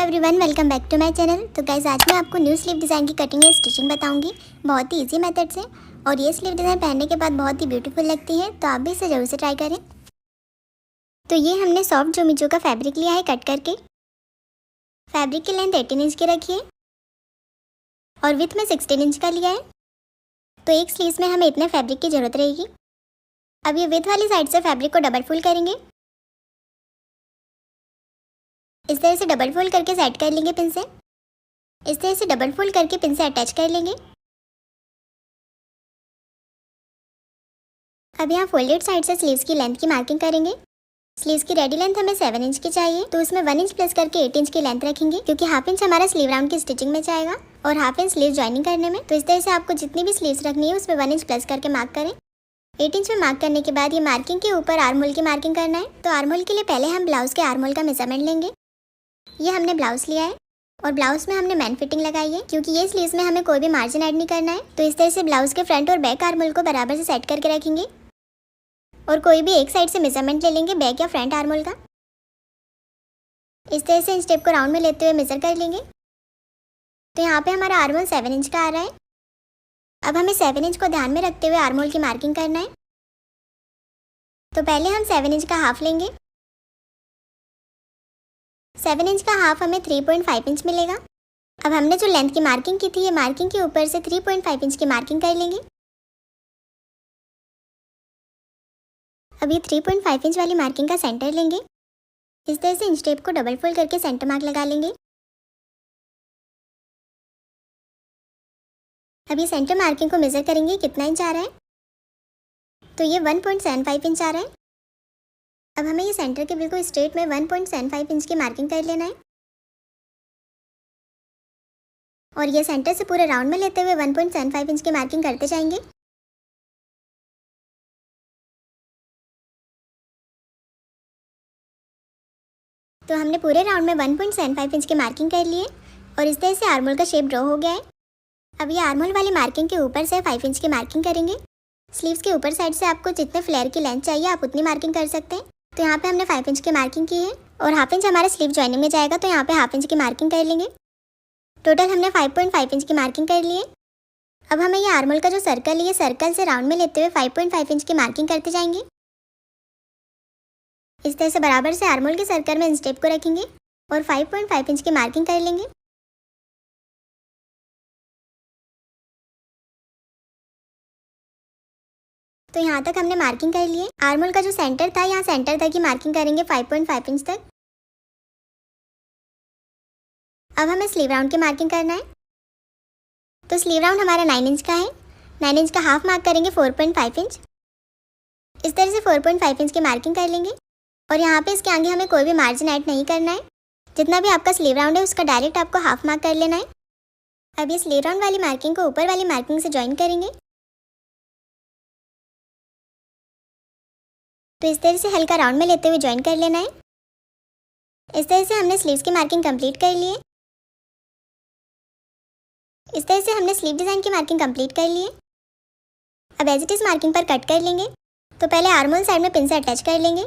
Everyone, welcome back to my channel. तो guys, आज मैं आपको न्यू स्लीव डिज़ाइन की कटिंग एंड स्टिचिंग बताऊंगी बहुत ही इजी मेथड से। और ये स्लीव डिज़ाइन पहनने के बाद बहुत ही ब्यूटीफुल लगती है, तो आप भी इसे ज़रूर से ट्राई करें। तो ये हमने सॉफ्ट जोमिजो का फैब्रिक लिया है कट करके। फैब्रिक की लेंथ 18 इंच की रखी है और विथ में 16 इंच का लिया है। तो एक स्लीव में हमें इतने फैब्रिक की ज़रूरत रहेगी। अब ये विथ वाली साइड से फैब्रिक को डबल फोल्ड करेंगे। इस तरह से डबल फोल्ड करके सेट कर लेंगे पिन से। इस तरह से डबल फोल्ड करके पिन से अटैच कर लेंगे। अब यहाँ फोल्डेड साइड से स्लीव्स की लेंथ की मार्किंग करेंगे। स्लीव्स की रेडी लेंथ हमें 7 इंच की चाहिए, तो उसमें 1 इंच प्लस करके 8 इंच की लेंथ रखेंगे, क्योंकि हाफ इंच हमारा स्लीव राउंड की स्टिचिंग में जाएगा और हाफ इंच स्लीव ज्वाइनिंग करने में। तो इस तरह से आपको जितनी भी स्लीव्स रखनी है उसमें 1 इंच प्लस करके मार्क करें। 8 इंच में मार्क करने के बाद ये मार्किंग के ऊपर आर्म होल की मार्किंग करना है। तो आर्म होल के लिए पहले हम ब्लाउज के आर्म होल का मेजरमेंट लेंगे। ये हमने ब्लाउज लिया है और ब्लाउज में हमने मैन फिटिंग लगाई है, क्योंकि ये स्लीव्स में हमें कोई भी मार्जिन ऐड नहीं करना है। तो इस तरह से ब्लाउज के फ्रंट और बैक आर्म होल को बराबर से सेट करके रखेंगे और कोई भी एक साइड से मेजरमेंट ले लेंगे बैक या फ्रंट आर्म होल का। इस तरह से इन स्टेप को राउंड में लेते हुए मेजर कर लेंगे। तो यहाँ पे हमारा आर्म होल 7 इंच का आ रहा है। अब हमें 7 इंच को ध्यान में रखते हुए आर्म होल की मार्किंग करना है। तो पहले हम 7 इंच का हाफ लेंगे। 7 इंच का हाफ हमें 3.5 इंच मिलेगा। अब हमने जो लेंथ की मार्किंग की थी, ये मार्किंग के ऊपर से 3.5 इंच की मार्किंग कर लेंगे। अब ये 3.5 इंच वाली मार्किंग का सेंटर लेंगे। इस तरह से इंच टेप को डबल फोल्ड करके सेंटर मार्क लगा लेंगे। अब ये सेंटर मार्किंग को मेजर करेंगे कितना इंच आ रहा है। तो ये 1.75 इंच आ रहा है। अब हमें ये सेंटर के बिल्कुल स्ट्रेट में 1.75 इंच की मार्किंग कर लेना है और ये सेंटर से पूरे राउंड में लेते हुए 1.75 इंच की मार्किंग करते जाएंगे। तो हमने पूरे राउंड में 1.75 इंच की मार्किंग कर ली है और इस तरह से आर्म होल का शेप ड्रॉ हो गया है। अब ये आर्म होल वाली मार्किंग के ऊपर से 5 इंच की मार्किंग करेंगे। स्लीव्स के ऊपर साइड से आपको जितने फ्लेयर की लेंथ चाहिए आप उतनी मार्किंग कर सकते हैं। तो यहाँ पे हमने 5 इंच की मार्किंग की है और हाफ इंच हमारा स्लीव ज्वाइनिंग में जाएगा, तो यहाँ पे हाफ इंच की मार्किंग कर लेंगे। टोटल हमने 5.5 इंच की मार्किंग कर ली है। अब हमें ये आर्म होल का जो सर्कल है, ये सर्कल से राउंड में लेते हुए 5.5 इंच की मार्किंग करते जाएंगे। इस तरह से बराबर से आर्म होल के सर्कल में इंच टेप को रखेंगे और 5.5 इंच की मार्किंग कर लेंगे। तो यहाँ तक हमने मार्किंग कर ली है। आर्म होल का जो सेंटर था, यहाँ सेंटर तक की मार्किंग करेंगे 5.5 इंच तक। अब हमें स्लीव राउंड की मार्किंग करना है। तो स्लीव राउंड हमारा 9 इंच का है। 9 इंच का हाफ मार्क करेंगे 4.5 इंच। इस तरह से 4.5 इंच की मार्किंग कर लेंगे और यहाँ पे इसके आगे हमें कोई भी मार्जिन ऐड नहीं करना है। जितना भी आपका स्लीव राउंड है उसका डायरेक्ट आपको हाफ मार्क कर लेना है। अब ये स्लीव राउंड वाली मार्किंग को ऊपर वाली मार्किंग से ज्वाइन करेंगे। तो इस तरह से हल्का राउंड में लेते हुए ज्वाइन कर लेना है। इस तरह से हमने स्लीव्स की मार्किंग कंप्लीट कर ली है। इस तरह से हमने स्लीव डिज़ाइन की मार्किंग कंप्लीट कर ली है। अब एज इट इज़ मार्किंग पर कट कर लेंगे। तो पहले आर्म होल साइड में पिन से अटैच कर लेंगे।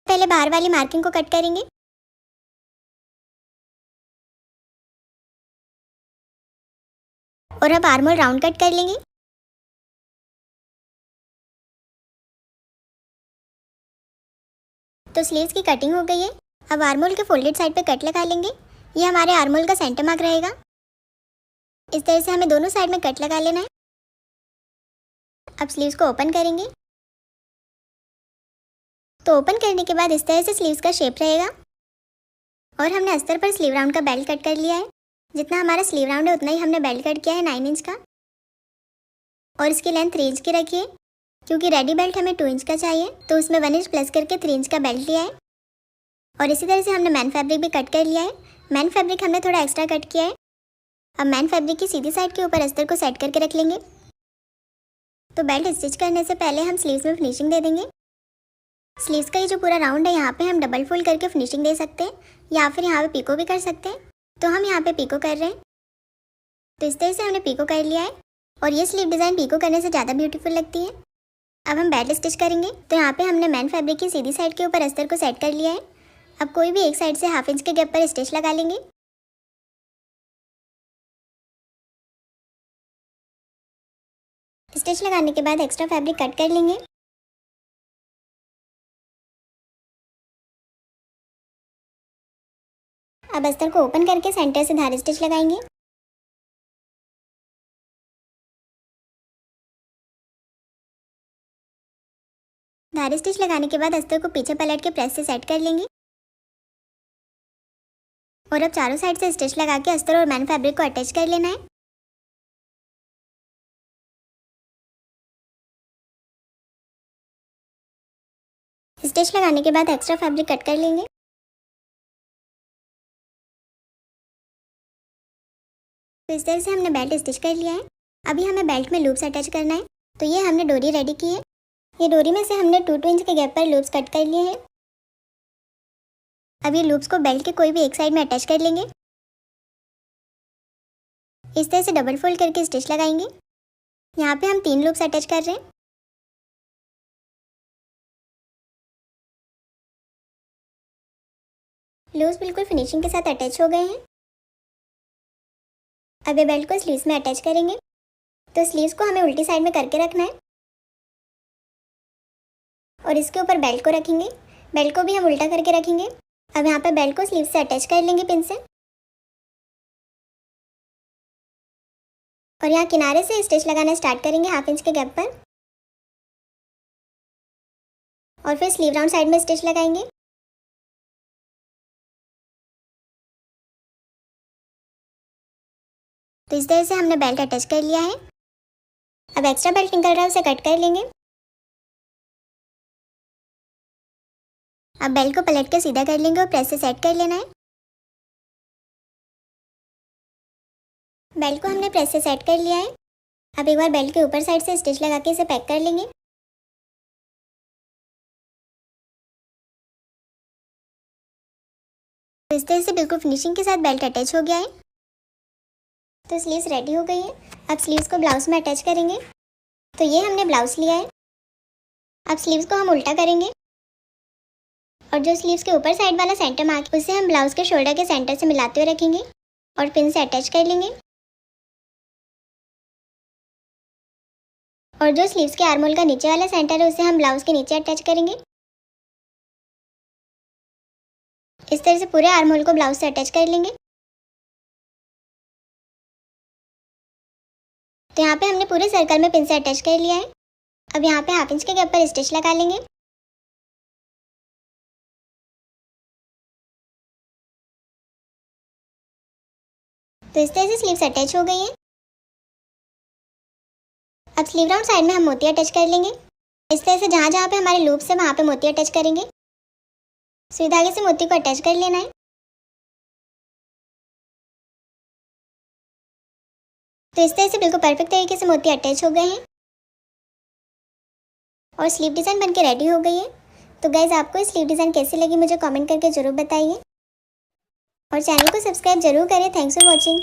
पहले बाहर वाली मार्किंग को कट करेंगे और अब आर्म होल राउंड कट कर लेंगे। तो स्लीव्स की कटिंग हो गई है। अब आर्म होल के फोल्डेड साइड पे कट लगा लेंगे। ये हमारे आर्म होल का सेंटर मार्क रहेगा। इस तरह से हमें दोनों साइड में कट लगा लेना है। अब स्लीव्स को ओपन करेंगे। तो ओपन करने के बाद इस तरह से स्लीव्स का शेप रहेगा और हमने अस्तर पर स्लीव राउंड का बेल्ट कट कर लिया है। जितना हमारा स्लीव राउंड है उतना ही हमने बेल्ट कट किया है 9 इंच का और इसकी लेंथ 3 इंच की रखी है, क्योंकि रेडी बेल्ट हमें 2 इंच का चाहिए, तो उसमें 1 इंच प्लस करके 3 इंच का बेल्ट लिया है। और इसी तरह से हमने मैन फैब्रिक भी कट कर लिया है। मैन फैब्रिक हमने थोड़ा एक्स्ट्रा कट किया है। अब मैन फैब्रिक की सीधी साइड के ऊपर अस्तर को सेट करके रख लेंगे। तो बेल्ट स्टिच करने से पहले हम स्लीव्स में फिनिशिंग दे देंगे। स्लीव्स का ये जो पूरा राउंड है, यहाँ पे हम डबल फोल्ड करके फिनिशिंग दे सकते हैं या फिर यहाँ पे पीको भी कर सकते हैं। तो हम यहाँ पे पीको कर रहे हैं। तो इस तरह से हमने पीको कर लिया है और ये स्लीव डिज़ाइन पीको करने से ज़्यादा ब्यूटीफुल लगती है। अब हम बेल्ट स्टिच करेंगे। तो यहाँ पे हमने मैन फैब्रिक की सीधी साइड के ऊपर अस्तर को सेट कर लिया है अब कोई भी एक साइड से 1/2 इंच के गैप पर स्टिच लगा लेंगे। स्टिच लगाने के बाद एक्स्ट्रा फैब्रिक कट कर लेंगे। अब अस्तर को ओपन करके सेंटर से धारी स्टिच लगाएंगे। धारी स्टिच लगाने के बाद अस्तर को पीछे पलट के प्रेस से सेट कर लेंगे और अब चारों साइड से स्टिच लगा के अस्तर और मैन फैब्रिक को अटैच कर लेना है। स्टिच लगाने के बाद एक्स्ट्रा फैब्रिक कट कर लेंगे। तो इस तरह से हमने बेल्ट स्टिच कर लिया है। अभी हमें बेल्ट में लूप्स अटैच करना है। तो ये हमने डोरी रेडी की है। ये डोरी में से हमने 2-2 इंच के गैप पर लूप्स कट कर लिए हैं। अब ये लूप्स को बेल्ट के कोई भी एक साइड में अटैच कर लेंगे। इस तरह से डबल फोल्ड करके स्टिच लगाएंगे। यहाँ पे हम 3 लूप्स अटैच कर रहे हैं। लूप्स बिल्कुल फिनिशिंग के साथ अटैच हो गए हैं। अब ये बेल्ट को स्लीव्स में अटैच करेंगे। तो स्लीव्स को हमें उल्टी साइड में करके रखना है और इसके ऊपर बेल्ट को रखेंगे। बेल्ट को भी हम उल्टा करके रखेंगे। अब यहाँ पे बेल्ट को स्लीव से अटैच कर लेंगे पिन से और यहाँ किनारे से स्टिच लगाना स्टार्ट करेंगे 1/2 इंच के गैप पर और फिर स्लीव राउंड साइड में स्टिच लगाएंगे। तो इस तरह से हमने बेल्ट अटैच कर लिया है। अब एक्स्ट्रा बेल्ट निकल रहा है उसे कट कर लेंगे। अब बेल्ट को पलट के सीधा कर लेंगे और प्रेस से सेट कर लेना है। बेल्ट को हमने प्रेस से सेट कर लिया है। अब एक बार बेल्ट के ऊपर साइड से स्टिच लगा के इसे पैक कर लेंगे। तो इस तरह से बिल्कुल फिनिशिंग के साथ बेल्ट अटैच हो गया है। तो स्लीव्स रेडी हो गई है। अब स्लीव्स को ब्लाउज में अटैच करेंगे। तो ये हमने ब्लाउज लिया है। अब स्लीव्स को हम उल्टा करेंगे और जो स्लीव्स के ऊपर साइड वाला सेंटर मार्क उसे हम ब्लाउज के शोल्डर के सेंटर से मिलाते हुए रखेंगे और पिन से अटैच कर लेंगे। और जो स्लीव्स के आर्महोल का नीचे वाला सेंटर है उसे हम ब्लाउज के नीचे अटैच करेंगे। इस तरह से पूरे आर्महोल को ब्लाउज से अटैच कर लेंगे। तो यहाँ पे हमने पूरे सर्कल में पिन से अटैच कर लिया है। अब यहाँ पे 1/2 इंच के गैप पर स्टिच लगा लेंगे। तो इस तरह से स्लीव्स अटैच हो गई हैं। अब स्लीव राउंड साइड में हम मोती अटैच कर लेंगे। इस तरह से जहाँ जहाँ पे हमारे लूप्स है वहाँ पे मोती अटैच करेंगे। सुई धागे से मोती को अटैच कर लेना है। तो इस तरह से बिल्कुल परफेक्ट तरीके से मोती अटैच हो गए हैं और स्लीव डिज़ाइन बनके रेडी हो गई है। तो गाइज आपको ये स्लीव डिज़ाइन कैसी लगी मुझे कमेंट करके ज़रूर बताइए और चैनल को सब्सक्राइब जरूर करें। Thanks for watching.